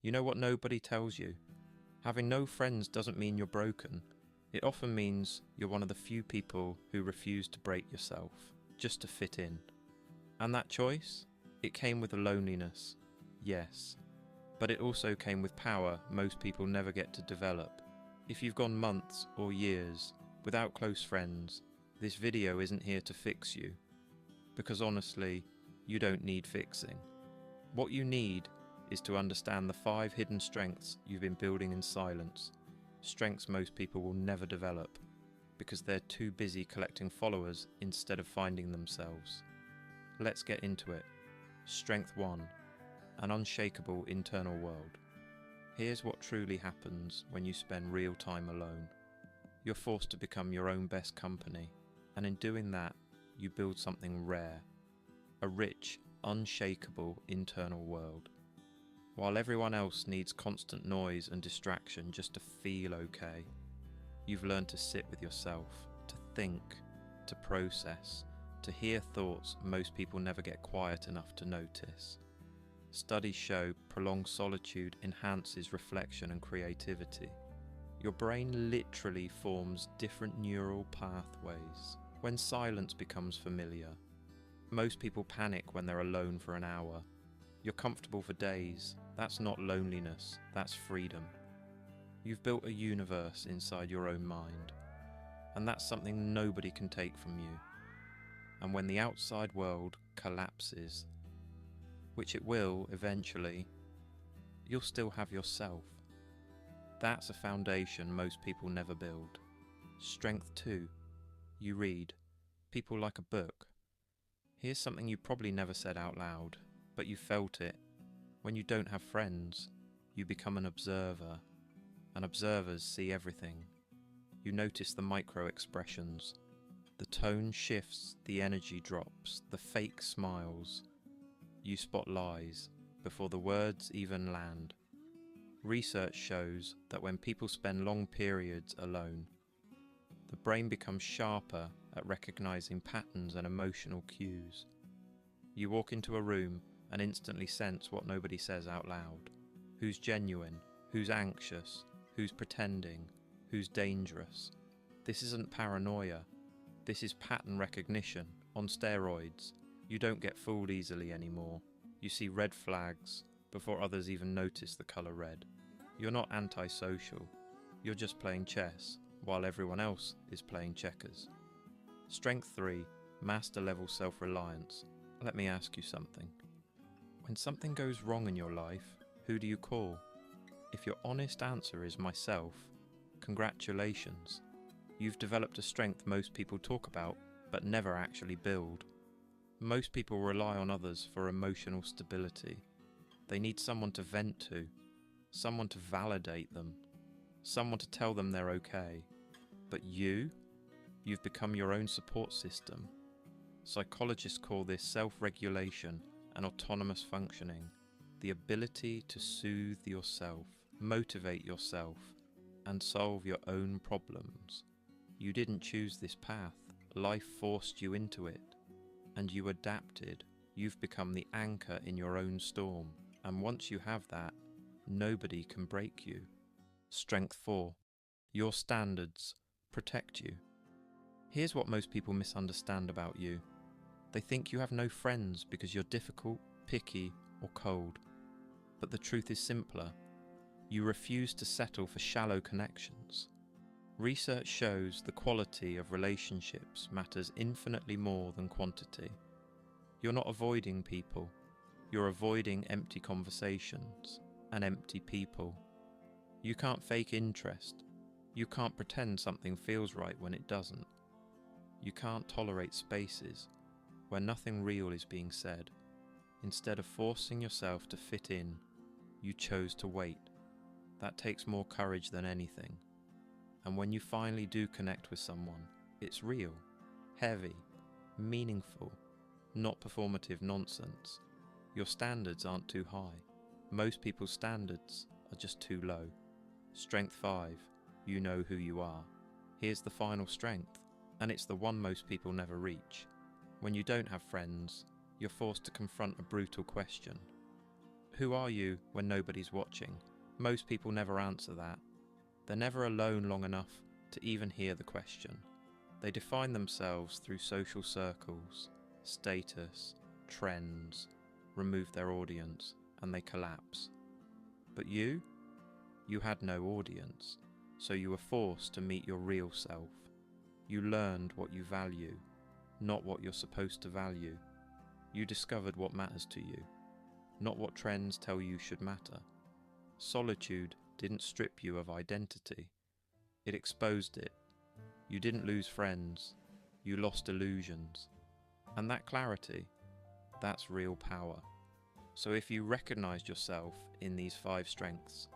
You know what nobody tells you? Having no friends doesn't mean you're broken. It often means you're one of the few people who refuse to break yourself, just to fit in. And that choice? It came with a loneliness, yes. But it also came with power most people never get to develop. If you've gone months or years without close friends, this video isn't here to fix you. Because honestly, you don't need fixing. What you need is to understand the 5 hidden strengths you've been building in silence. Strengths most people will never develop, because they're too busy collecting followers instead of finding themselves. Let's get into it. Strength 1. An unshakable internal world. Here's what truly happens when you spend real time alone. You're forced to become your own best company, and in doing that, you build something rare. A rich, unshakable internal world. While everyone else needs constant noise and distraction just to feel okay, you've learned to sit with yourself, to think, to process, to hear thoughts most people never get quiet enough to notice. Studies show prolonged solitude enhances reflection and creativity. Your brain literally forms different neural pathways when silence becomes familiar. Most people panic when they're alone for an hour. You're comfortable for days. That's not loneliness, that's freedom. You've built a universe inside your own mind, and that's something nobody can take from you. And when the outside world collapses, which it will eventually, you'll still have yourself. That's a foundation most people never build. Strength 2. You read. People like a book. Here's something you probably never said out loud, but you felt it. When you don't have friends, you become an observer, and observers see everything. You notice the micro expressions. The tone shifts, the energy drops, the fake smiles. You spot lies before the words even land. Research shows that when people spend long periods alone, the brain becomes sharper at recognizing patterns and emotional cues. You walk into a room and instantly sense what nobody says out loud. Who's genuine, who's anxious, who's pretending, who's dangerous. This isn't paranoia. This is pattern recognition on steroids. You don't get fooled easily anymore. You see red flags before others even notice the colour red. You're not antisocial. You're just playing chess while everyone else is playing checkers. Strength 3. Master level self-reliance. Let me ask you something. When something goes wrong in your life, who do you call? If your honest answer is myself, congratulations. You've developed a strength most people talk about, but never actually build. Most people rely on others for emotional stability. They need someone to vent to, someone to validate them, someone to tell them they're okay. But you've become your own support system. Psychologists call this self-regulation and autonomous functioning, the ability to soothe yourself, motivate yourself, and solve your own problems. You didn't choose this path, life forced you into it, and you adapted. You've become the anchor in your own storm, and once you have that, nobody can break you. Strength 4. Your standards protect you. Here's what most people misunderstand about you. They think you have no friends because you're difficult, picky, or cold. But the truth is simpler. You refuse to settle for shallow connections. Research shows the quality of relationships matters infinitely more than quantity. You're not avoiding people. You're avoiding empty conversations and empty people. You can't fake interest. You can't pretend something feels right when it doesn't. You can't tolerate spaces where nothing real is being said. Instead of forcing yourself to fit in, you chose to wait. That takes more courage than anything. And when you finally do connect with someone, it's real, heavy, meaningful, not performative nonsense. Your standards aren't too high. Most people's standards are just too low. Strength 5. You know who you are. Here's the final strength, and it's the one most people never reach. When you don't have friends, you're forced to confront a brutal question. Who are you when nobody's watching? Most people never answer that. They're never alone long enough to even hear the question. They define themselves through social circles, status, trends, remove their audience, and they collapse. But you? You had no audience, so you were forced to meet your real self. You learned what you value, not what you're supposed to value. You discovered what matters to you, not what trends tell you should matter. Solitude didn't strip you of identity. It exposed it. You didn't lose friends. You lost illusions. And that clarity, that's real power. So if you recognized yourself in these 5 strengths,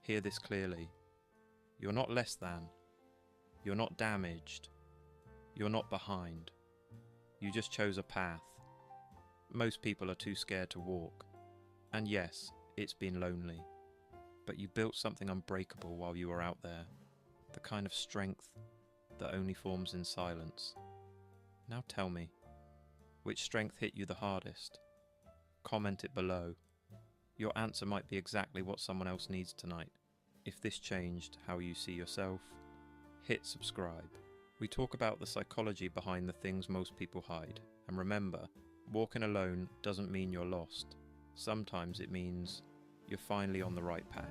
hear this clearly. You're not less than. You're not damaged. You're not behind. You just chose a path. Most people are too scared to walk. And yes, it's been lonely. But you built something unbreakable while you were out there. The kind of strength that only forms in silence. Now tell me, which strength hit you the hardest? Comment it below. Your answer might be exactly what someone else needs tonight. If this changed how you see yourself, hit subscribe. We talk about the psychology behind the things most people hide. And remember, walking alone doesn't mean you're lost. Sometimes it means you're finally on the right path.